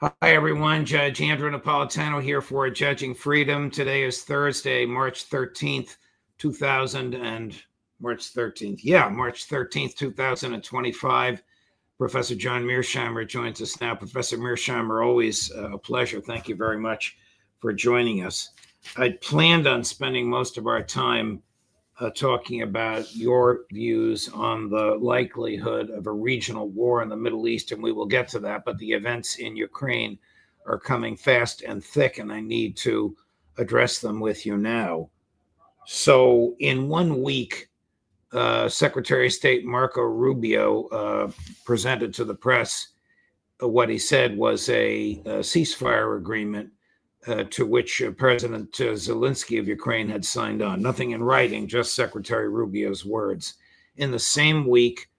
Hi, everyone. Judge Andrew Napolitano here for Judging Freedom. Today is Thursday, March 13th, 2025. Professor John Mearsheimer joins us now. Professor Mearsheimer, always a pleasure. Thank you very much for joining us. I'd planned on spending most of our time talking about your views on the likelihood of a regional war in the Middle East, and we will get to that. But the events in Ukraine are coming fast and thick, and I need to address them with you now. So in 1 week, Secretary of State Marco Rubio presented to the press what he said was a ceasefire agreement to which President Zelensky of Ukraine had signed on. Nothing in writing, just Secretary Rubio's words. In the same week,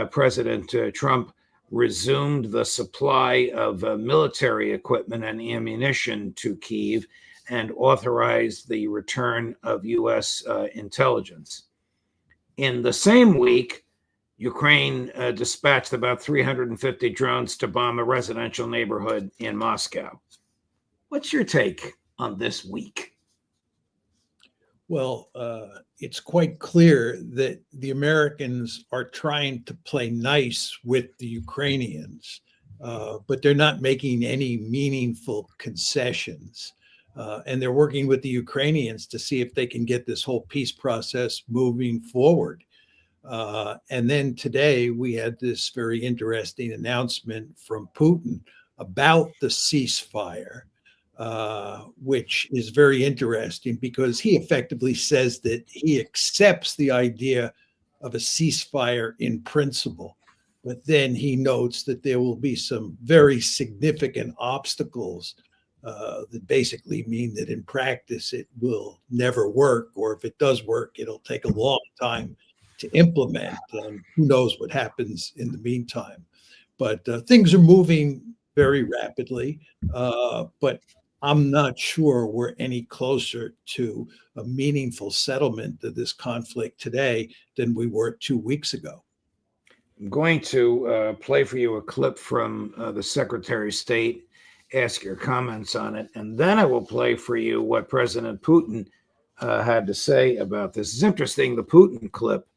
President Trump resumed the supply of military equipment and ammunition to Kyiv and authorized the return of U.S. intelligence. In the same week, Ukraine dispatched about 350 drones to bomb a residential neighborhood in Moscow. What's your take on this week? Well, it's quite clear that the Americans are trying to play nice with the Ukrainians, but they're not making any meaningful concessions. And they're working with the Ukrainians to see if they can get this whole peace process moving forward. And then today we had this very interesting announcement from Putin about the ceasefire. Which is very interesting because he effectively says that he accepts the idea of a ceasefire in principle, but then he notes that there will be some very significant obstacles that basically mean that in practice it will never work, or if it does work, it'll take a long time to implement, and who knows what happens in the meantime. But things are moving very rapidly, but I'm not sure we're any closer to a meaningful settlement of this conflict today than we were 2 weeks ago. I'm going to play for you a clip from the Secretary of State, ask your comments on it, and then I will play for you what President Putin had to say about this. It's interesting, the Putin clip,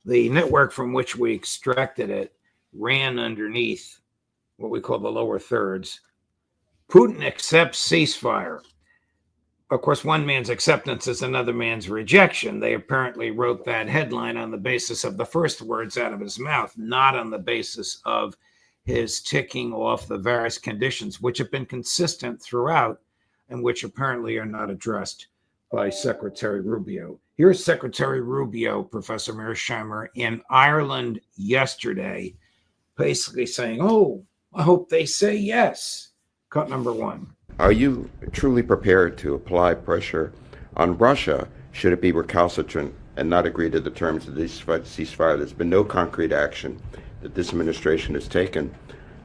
the network from which we extracted it ran underneath what we call the lower thirds. Putin accepts ceasefire. Of course, one man's acceptance is another man's rejection. They apparently wrote that headline on the basis of the first words out of his mouth, not on the basis of his ticking off the various conditions, which have been consistent throughout and which apparently are not addressed by Secretary Rubio. Here's Secretary Rubio, Professor Mearsheimer, in Ireland yesterday, basically saying, oh, I hope they say yes. Cut number one. Are you truly prepared to apply pressure on Russia should it be recalcitrant and not agree to the terms of this ceasefire? There's been no concrete action that this administration has taken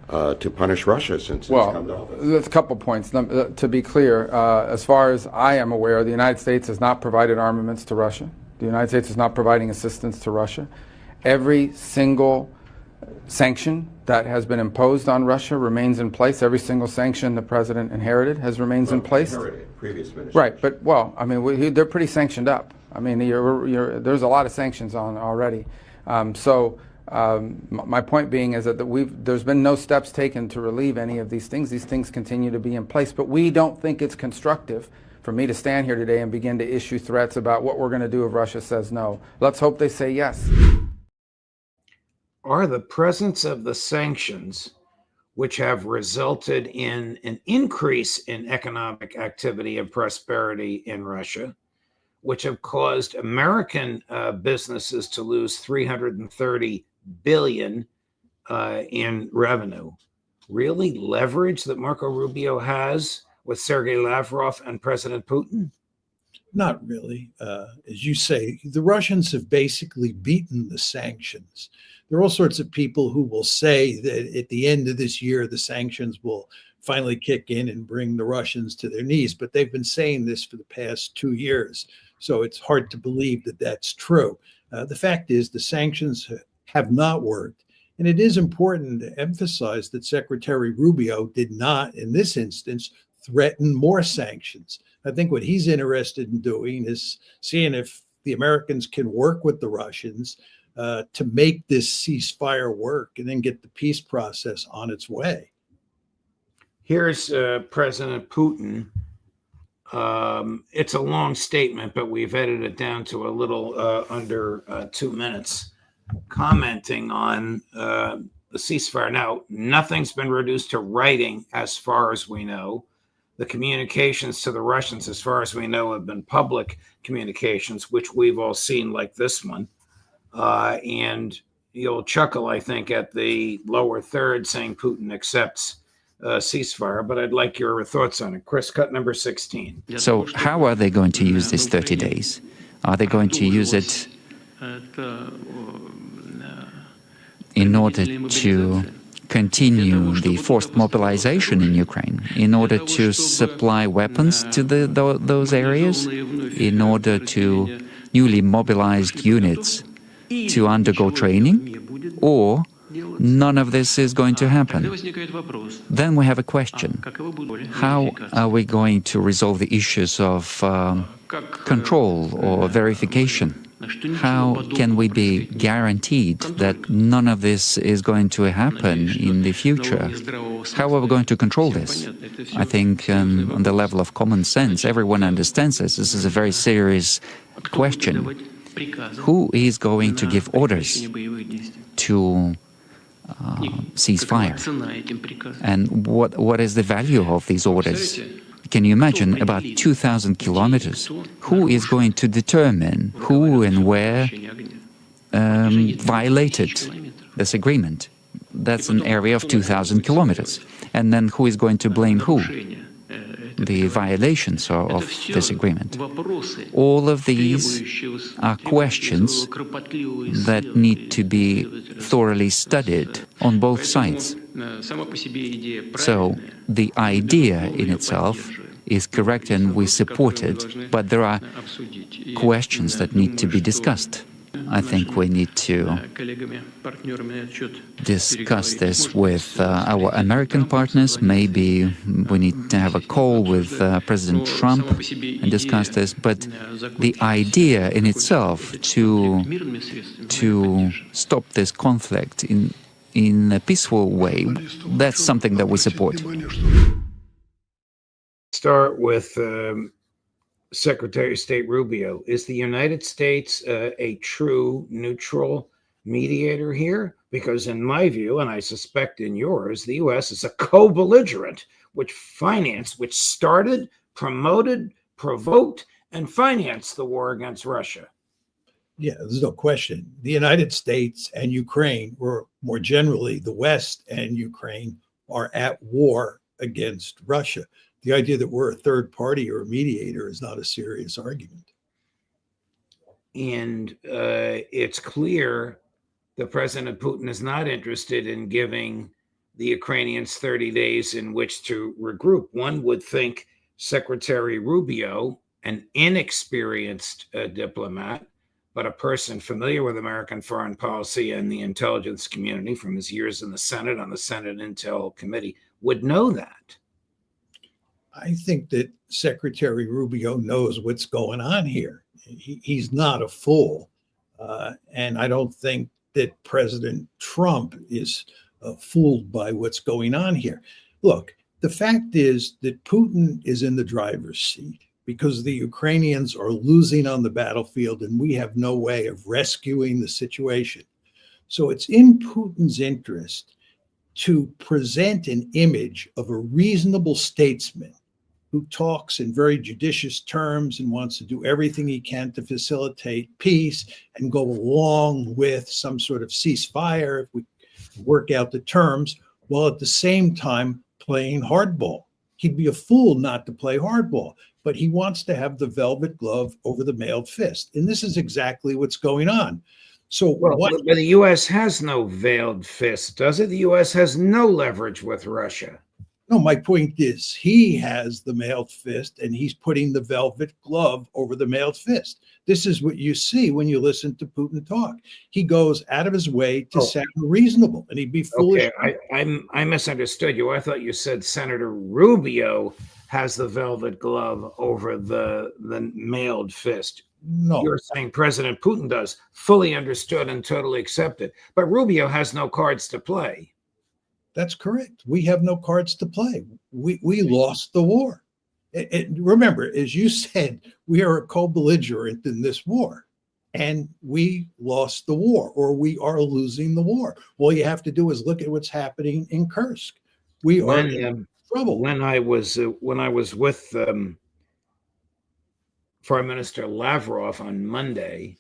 to punish Russia since it's come to office. There's a couple points. To be clear, as far as I am aware, the United States has not provided armaments to Russia. The United States is not providing assistance to Russia. Every single sanction that has been imposed on Russia remains in place. Every single sanction the president inherited remains in place. Previous right, but well, I mean, they're pretty sanctioned up. I mean, there's a lot of sanctions on already. My point being is that there's been no steps taken to relieve any of these things. These things continue to be in place, but we don't think it's constructive for me to stand here today and begin to issue threats about what we're going to do if Russia says no. Let's hope they say yes. Are the presence of the sanctions, which have resulted in an increase in economic activity and prosperity in Russia, which have caused American businesses to lose $330 billion in revenue, really leverage that Marco Rubio has with Sergei Lavrov and President Putin? Not really. As you say, the Russians have basically beaten the sanctions. There are all sorts of people who will say that at the end of this year, the sanctions will finally kick in and bring the Russians to their knees. But they've been saying this for the past 2 years. So it's hard to believe that that's true. The fact is the sanctions have not worked. And it is important to emphasize that Secretary Rubio did not, in this instance, threaten more sanctions. I think what he's interested in doing is seeing if the Americans can work with the Russians to make this ceasefire work and then get the peace process on its way. Here's President Putin. It's a long statement, but we've edited it down to a little under 2 minutes, commenting on the ceasefire. Now, nothing's been reduced to writing as far as we know. The communications to the Russians, as far as we know, have been public communications, which we've all seen, like this one. And you'll chuckle, I think, at the lower third saying Putin accepts ceasefire, but I'd like your thoughts on it. Chris, cut number 16. So how are they going to use these 30 days? Are they going to use it in order to continue the forced mobilization in Ukraine, in order to supply weapons to those areas, in order to newly mobilized units to undergo training, or none of this is going to happen? Then we have a question. How are we going to resolve the issues of control or verification? How can we be guaranteed that none of this is going to happen in the future? How are we going to control this? I think on the level of common sense, everyone understands this. This is a very serious question. Who is going to give orders to ceasefire? And what is the value of these orders? Can you imagine about 2,000 kilometers? Who is going to determine who and where violated this agreement? That's an area of 2,000 kilometers. And then who is going to blame who? The violations of this agreement. All of these are questions that need to be thoroughly studied on both sides. So the idea in itself is correct and we support it, but there are questions that need to be discussed. I think we need to discuss this with our American partners. Maybe we need to have a call with President Trump and discuss this. But the idea in itself to stop this conflict in a peaceful way, that's something that we support. Start with Secretary of State Rubio. Is the United States a true neutral mediator here? Because in my view, and I suspect in yours, the U.S. is a co-belligerent, which started, promoted, provoked, and financed the war against Russia. Yeah, there's no question. The United States and Ukraine, or more generally, the West and Ukraine, are at war against Russia. The idea that we're a third party or a mediator is not a serious argument. And it's clear that President Putin is not interested in giving the Ukrainians 30 days in which to regroup. One would think Secretary Rubio, an inexperienced diplomat, but a person familiar with American foreign policy and the intelligence community from his years in the Senate on the Senate Intel Committee, would know that. I think that Secretary Rubio knows what's going on here. He's not a fool. And I don't think that President Trump is fooled by what's going on here. Look, the fact is that Putin is in the driver's seat because the Ukrainians are losing on the battlefield and we have no way of rescuing the situation. So it's in Putin's interest to present an image of a reasonable statesman who talks in very judicious terms and wants to do everything he can to facilitate peace and go along with some sort of ceasefire if we work out the terms, while at the same time playing hardball. He'd be a fool not to play hardball, but he wants to have the velvet glove over the mailed fist. And this is exactly what's going on. So but the U.S. has no veiled fist, does it? The U.S. has no leverage with Russia. No, my point is he has the mailed fist and he's putting the velvet glove over the mailed fist. This is what you see when you listen to Putin talk. He goes out of his way to sound reasonable, and he'd be foolish. Okay, I misunderstood you. I thought you said Senator Rubio has the velvet glove over the mailed fist. No, You're saying President Putin does. Fully understood and totally accepted. But Rubio has no cards to play. that's correct. We have no cards to play. We lost the war. Remember, as you said, we are a co-belligerent in this war, and we lost the war, or we are losing the war. All you have to do is look at what's happening in Kursk. We are in trouble. When I was with Foreign Minister Lavrov on Monday,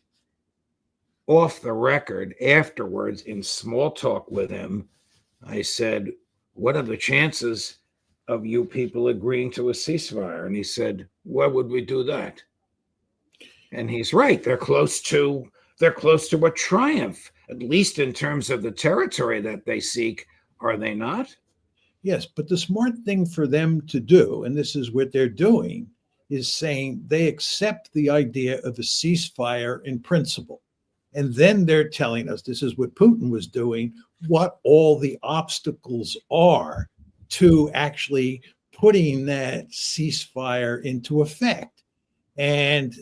off the record, afterwards, in small talk with him, I said, "What are the chances of you people agreeing to a ceasefire?" And he said, "Why would we do that?" And he's right. They're close to a triumph, at least in terms of the territory that they seek, are they not? Yes, but the smart thing for them to do, and this is what they're doing, is saying they accept the idea of a ceasefire in principle. And then they're telling us, this is what Putin was doing, what all the obstacles are to actually putting that ceasefire into effect. And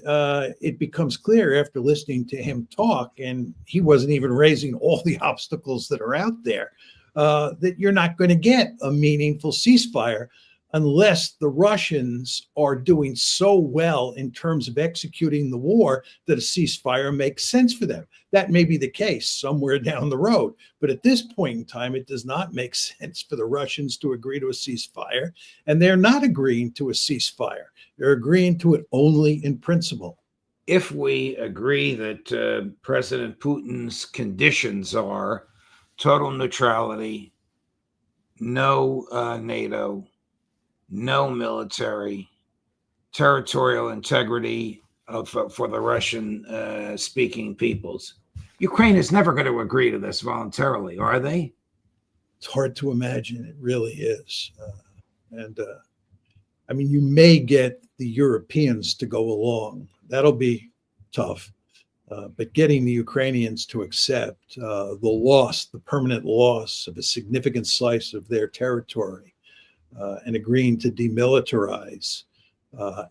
it becomes clear after listening to him talk, and he wasn't even raising all the obstacles that are out there, that you're not going to get a meaningful ceasefire unless the Russians are doing so well in terms of executing the war that a ceasefire makes sense for them. That may be the case somewhere down the road, but at this point in time, it does not make sense for the Russians to agree to a ceasefire, and they're not agreeing to a ceasefire. They're agreeing to it only in principle. If we agree that President Putin's conditions are total neutrality, no NATO, no military, territorial integrity for the Russian speaking peoples, Ukraine is never going to agree to this voluntarily, are they? It's hard to imagine. It really is. I mean, you may get the Europeans to go along. That'll be tough. But getting the Ukrainians to accept the permanent loss of a significant slice of their territory, and agreeing to demilitarize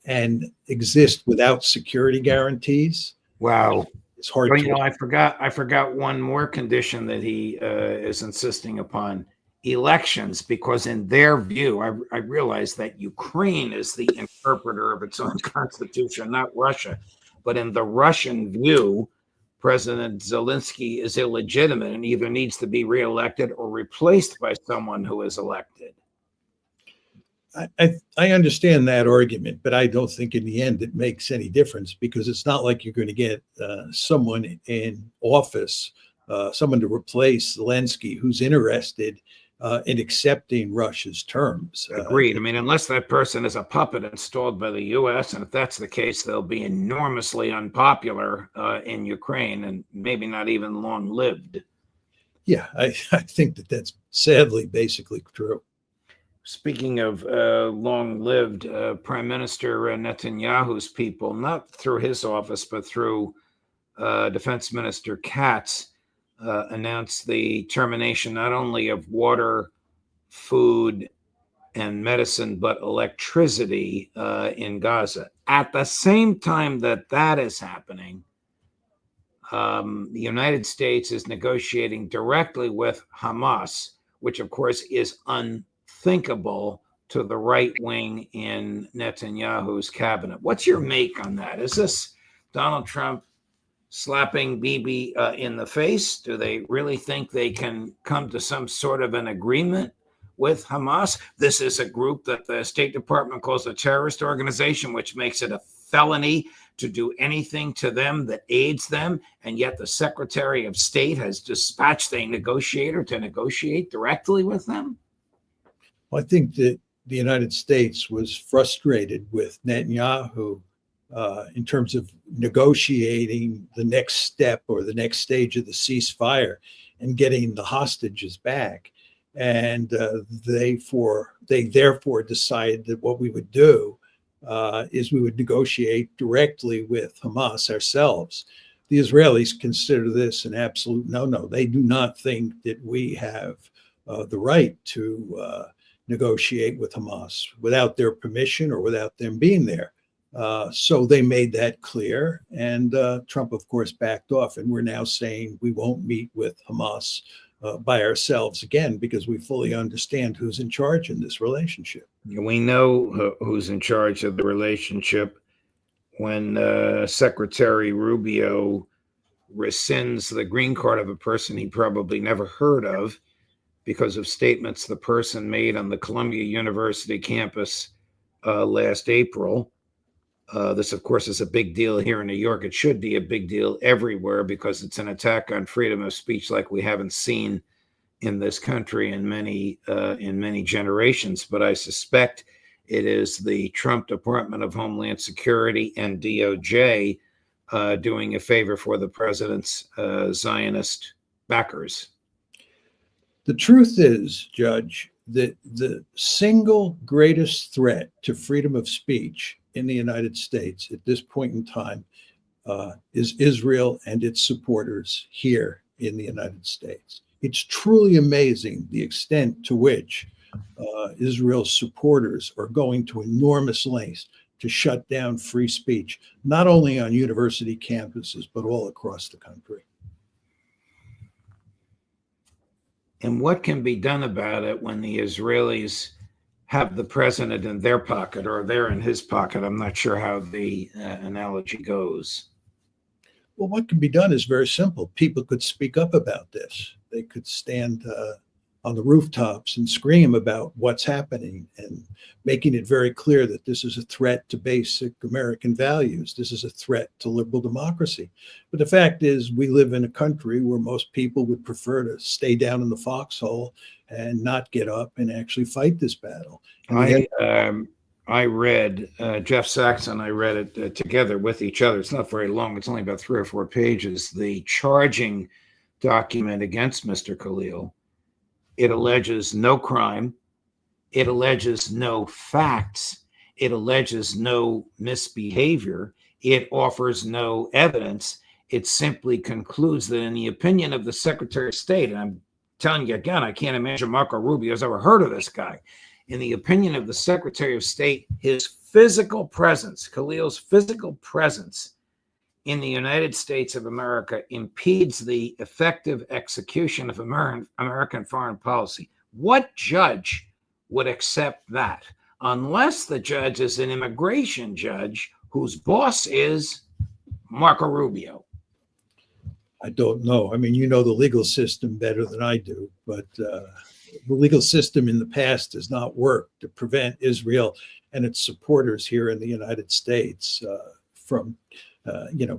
and exist without security guarantees. Wow. It's hard Well, to. you know, I forgot one more condition that he is insisting upon: elections, because in their view, I realize that Ukraine is the interpreter of its own constitution, not Russia. But in the Russian view, President Zelensky is illegitimate and either needs to be reelected or replaced by someone who is elected. I understand that argument, but I don't think in the end it makes any difference, because it's not like you're going to get someone in office, someone to replace Zelensky who's interested in accepting Russia's terms. Agreed. I mean, unless that person is a puppet installed by the U.S., and if that's the case, they'll be enormously unpopular in Ukraine and maybe not even long-lived. Yeah, I think that's sadly basically true. Speaking of long-lived, Prime Minister Netanyahu's people, not through his office, but through Defense Minister Katz, announced the termination not only of water, food, and medicine, but electricity in Gaza. At the same time that is happening, the United States is negotiating directly with Hamas, which of course is unthinkable to the right wing in Netanyahu's cabinet. What's your make on that? Is this Donald Trump slapping Bibi in the face? Do they really think they can come to some sort of an agreement with Hamas? This is a group that the State Department calls a terrorist organization, which makes it a felony to do anything to them that aids them. And yet the Secretary of State has dispatched a negotiator to negotiate directly with them. Well, I think that the United States was frustrated with Netanyahu in terms of negotiating the next step or the next stage of the ceasefire and getting the hostages back. And they therefore decided that what we would do is we would negotiate directly with Hamas ourselves. The Israelis consider this an absolute no-no. They do not think that we have the right to negotiate with Hamas without their permission or without them being there. So they made that clear, and Trump, of course, backed off. And we're now saying we won't meet with Hamas by ourselves again, because we fully understand who's in charge in this relationship. We know who's in charge of the relationship when Secretary Rubio rescinds the green card of a person he probably never heard of because of statements the person made on the Columbia University campus last April. This, of course, is a big deal here in New York. It should be a big deal everywhere because it's an attack on freedom of speech like we haven't seen in this country in many generations. But I suspect it is the Trump Department of Homeland Security and DOJ doing a favor for the president's Zionist backers. The truth is, Judge, that the single greatest threat to freedom of speech in the United States at this point in time is Israel and its supporters here in the United States. It's truly amazing the extent to which Israel's supporters are going to enormous lengths to shut down free speech, not only on university campuses, but all across the country. And what can be done about it when the Israelis have the president in their pocket or they're in his pocket? I'm not sure how the analogy goes. Well, what can be done is very simple. People could speak up about this. They could stand on the rooftops and scream about what's happening and making it very clear that this is a threat to basic American values. This is a threat to liberal democracy. But the fact is, we live in a country where most people would prefer to stay down in the foxhole and not get up and actually fight this battle. I read Jeff Sachs and I read it together with each other. It's not very long. It's only about 3 or 4 pages. The charging document against Mr. Khalil. It alleges no crime. It alleges no facts. It alleges no misbehavior. It offers no evidence. It simply concludes that in the opinion of the Secretary of State, and I'm telling you again, I can't imagine Marco Rubio's ever heard of this guy. In the opinion of the Secretary of State, his physical presence, Khalil's physical presence in the United States of America impedes the effective execution of American foreign policy. What judge would accept that? Unless the judge is an immigration judge whose boss is Marco Rubio. I don't know. I mean, you know the legal system better than I do, but the legal system in the past has not worked to prevent Israel and its supporters here in the United States from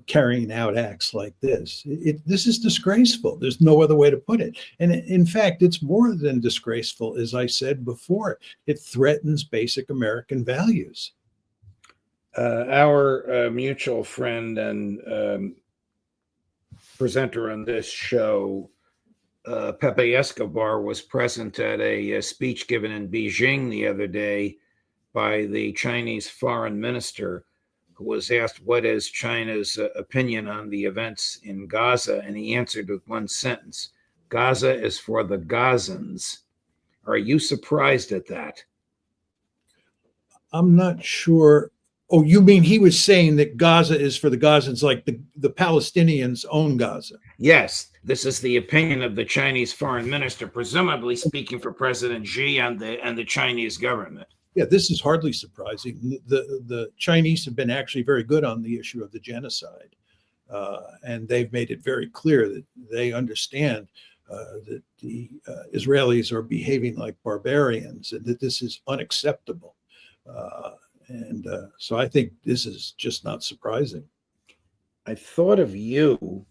carrying out acts like this. This is disgraceful. There's no other way to put it. And in fact, it's more than disgraceful. As I said before, it threatens basic American values. Our mutual friend and presenter on this show, Pepe Escobar, was present at a speech given in Beijing the other day by the Chinese foreign minister, who was asked what is China's opinion on the events in Gaza, and he answered with one sentence: Gaza is for the Gazans. Are you surprised at that? I'm not sure. Oh, you mean he was saying that Gaza is for the Gazans, like the Palestinians own Gaza? Yes, this is the opinion of the Chinese foreign minister, presumably speaking for President Xi and the Chinese government. Yeah, this is hardly surprising. The Chinese have been actually very good on the issue of the genocide. And they've made it very clear that they understand that the Israelis are behaving like barbarians and that this is unacceptable. So I think this is just not surprising. I thought of you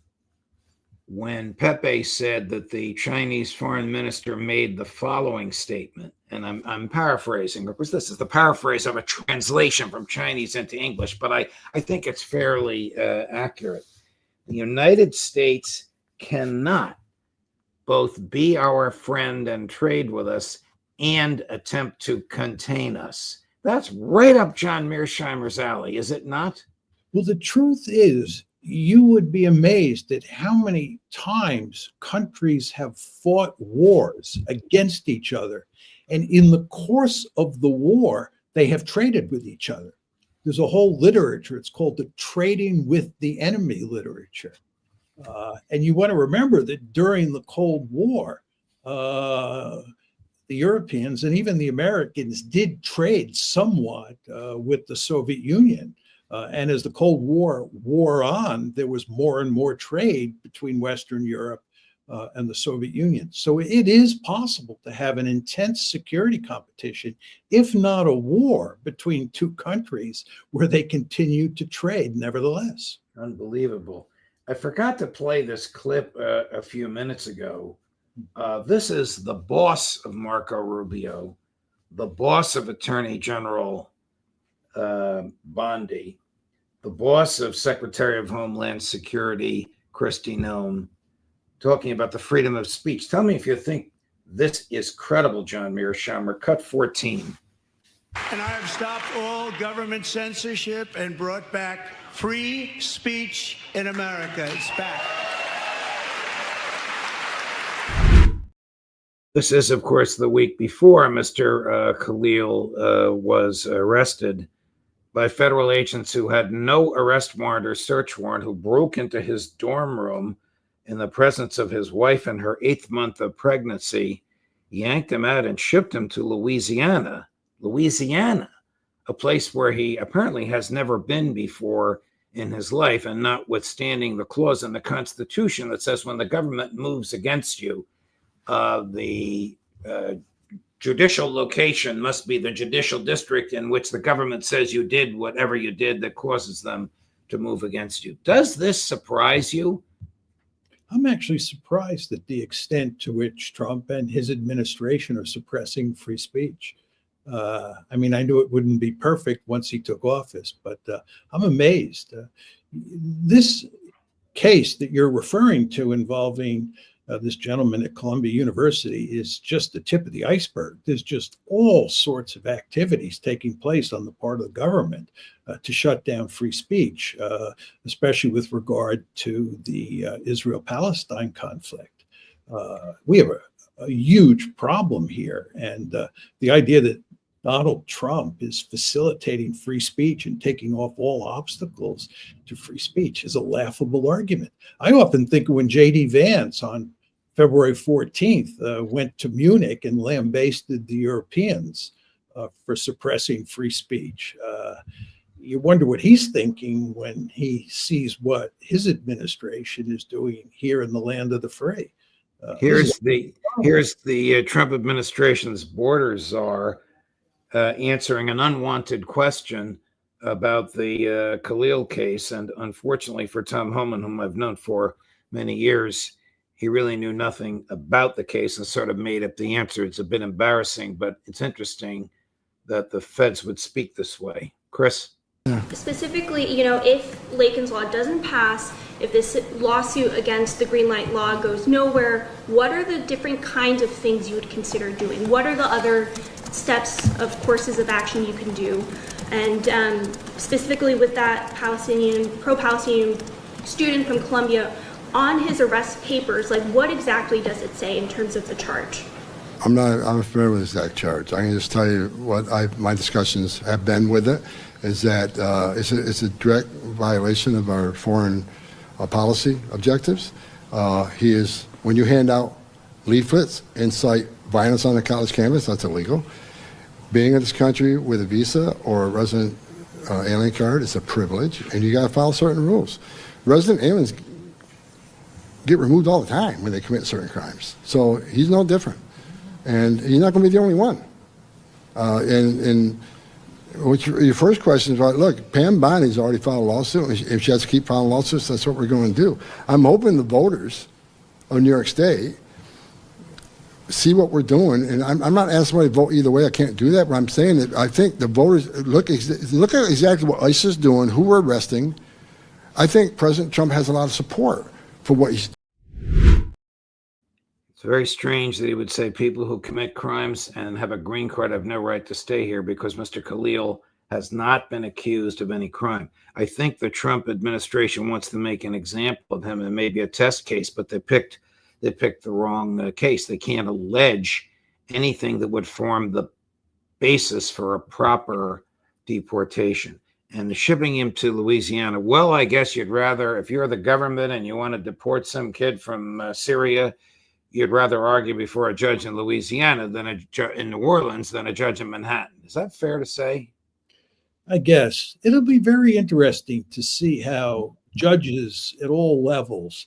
when Pepe said that the Chinese foreign minister made the following statement, and I'm paraphrasing. Of course, this is the paraphrase of a translation from Chinese into English, but I think it's fairly accurate. The United States cannot both be our friend and trade with us and attempt to contain us. That's right up John Mearsheimer's alley, is it not? Well, the truth is, you would be amazed at how many times countries have fought wars against each other. And in the course of the war, they have traded with each other. There's a whole literature. It's called the trading with the enemy literature. And you want to remember that during the Cold War, the Europeans and even the Americans did trade somewhat with the Soviet Union. And as the Cold War wore on, there was more and more trade between Western Europe and the Soviet Union. So it is possible to have an intense security competition, if not a war, between two countries where they continue to trade nevertheless. Unbelievable. I forgot to play this clip a few minutes ago. This is the boss of Marco Rubio, the boss of Attorney General Bondi, the boss of Secretary of Homeland Security, Kristi Noem, talking about the freedom of speech. Tell me if you think this is credible, John Mearsheimer. Cut 14. And I have stopped all government censorship and brought back free speech in America. It's back. This is, of course, the week before Mr. Khalil was arrested by federal agents who had no arrest warrant or search warrant, who broke into his dorm room in the presence of his wife and her 8th month of pregnancy, yanked him out and shipped him to Louisiana, a place where he apparently has never been before in his life, and notwithstanding the clause in the Constitution that says when the government moves against you, the judicial location must be the judicial district in which the government says you did whatever you did that causes them to move against you. Does this surprise you? I'm actually surprised at the extent to which Trump and his administration are suppressing free speech. I mean, I knew it wouldn't be perfect once he took office, but I'm amazed. This case that you're referring to involving this gentleman at Columbia University is just the tip of the iceberg. There's just all sorts of activities taking place on the part of the government to shut down free speech, especially with regard to the Israel-Palestine conflict. We have a huge problem here. And the idea that Donald Trump is facilitating free speech and taking off all obstacles to free speech is a laughable argument. I often think of when J.D. Vance on February 14th went to Munich and lambasted the Europeans for suppressing free speech. You wonder what he's thinking when he sees what his administration is doing here in the land of the free. Here's the Trump administration's border czar answering an unwanted question about the Khalil case. And unfortunately for Tom Homan, whom I've known for many years, he really knew nothing about the case and sort of made up the answer. It's a bit embarrassing, but it's interesting that the feds would speak this way. Chris? Specifically, if Lakin's Law doesn't pass, if this lawsuit against the Green Light Law goes nowhere, what are the different kinds of things you would consider doing? What are the other steps of courses of action you can do? And specifically with that pro-Palestinian student from Columbia, on his arrest papers, what exactly does it say in terms of the charge? I'm familiar with the exact charge. I can just tell you what my discussions have been with it, is that it's a direct violation of our foreign policy objectives. When you hand out leaflets, incite violence on the college campus, that's illegal. Being in this country with a visa or a resident alien card is a privilege, and you got to follow certain rules. Resident aliens get removed all the time when they commit certain crimes. So he's no different. And he's not going to be the only one. And what your first question is about, look, Pam Bondi's already filed a lawsuit. If she has to keep filing lawsuits, that's what we're going to do. I'm hoping the voters of New York State see what we're doing. And I'm not asking somebody to vote either way. I can't do that. But I'm saying that I think the voters look at exactly what ICE is doing, who we're arresting. I think President Trump has a lot of support for what he's doing. It's very strange that he would say people who commit crimes and have a green card have no right to stay here because Mr. Khalil has not been accused of any crime. I think the Trump administration wants to make an example of him and maybe a test case, but they picked the wrong case. They can't allege anything that would form the basis for a proper deportation. And shipping him to Louisiana, well, I guess you'd rather, if you're the government and you want to deport some kid from Syria, you'd rather argue before a judge in Louisiana than in New Orleans than a judge in Manhattan. Is that fair to say? I guess it'll be very interesting to see how judges at all levels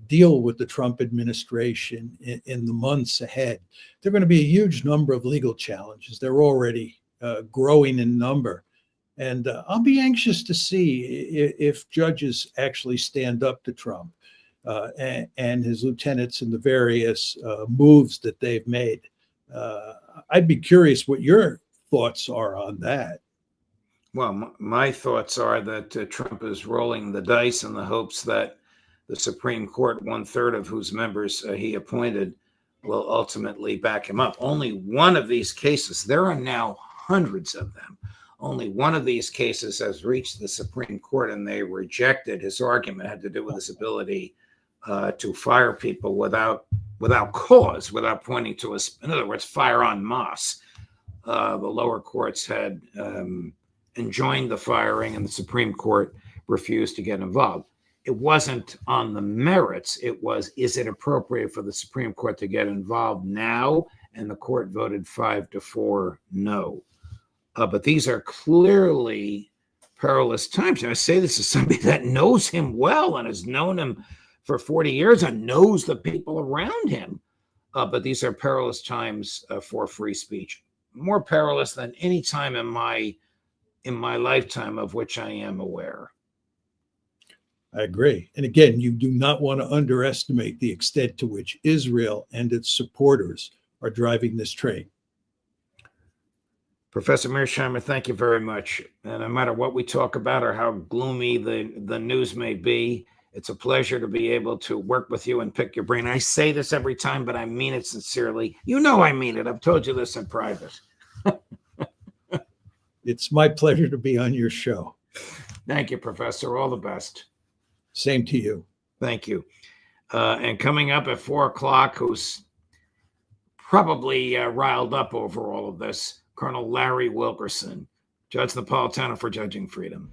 deal with the Trump administration in the months ahead. There are going to be a huge number of legal challenges. They're already growing in number. And I'll be anxious to see if judges actually stand up to Trump and his lieutenants in the various moves that they've made. I'd be curious what your thoughts are on that. Well, my thoughts are that Trump is rolling the dice in the hopes that the Supreme Court, 1/3 of whose members he appointed, will ultimately back him up. Only one of these cases, there are now hundreds of them, only one of these cases has reached the Supreme Court and they rejected his argument. It had to do with his ability to fire people without cause, without pointing to us. In other words, fire en masse. The lower courts had enjoined the firing and the Supreme Court refused to get involved. It wasn't on the merits. It was, is it appropriate for the Supreme Court to get involved now? And the court voted 5-4 no. But these are clearly perilous times. And I say this as somebody that knows him well and has known him for 40 years and knows the people around him. But these are perilous times for free speech. More perilous than any time in my lifetime of which I am aware. I agree. And again, you do not want to underestimate the extent to which Israel and its supporters are driving this train. Professor Mearsheimer, thank you very much. And no matter what we talk about or how gloomy the news may be, it's a pleasure to be able to work with you and pick your brain. I say this every time, but I mean it sincerely. You know I mean it. I've told you this in private. It's my pleasure to be on your show. Thank you, Professor. All the best. Same to you. Thank you. And coming up at 4 o'clock, who's probably riled up over all of this, Colonel Larry Wilkerson, Judge Napolitano for Judging Freedom.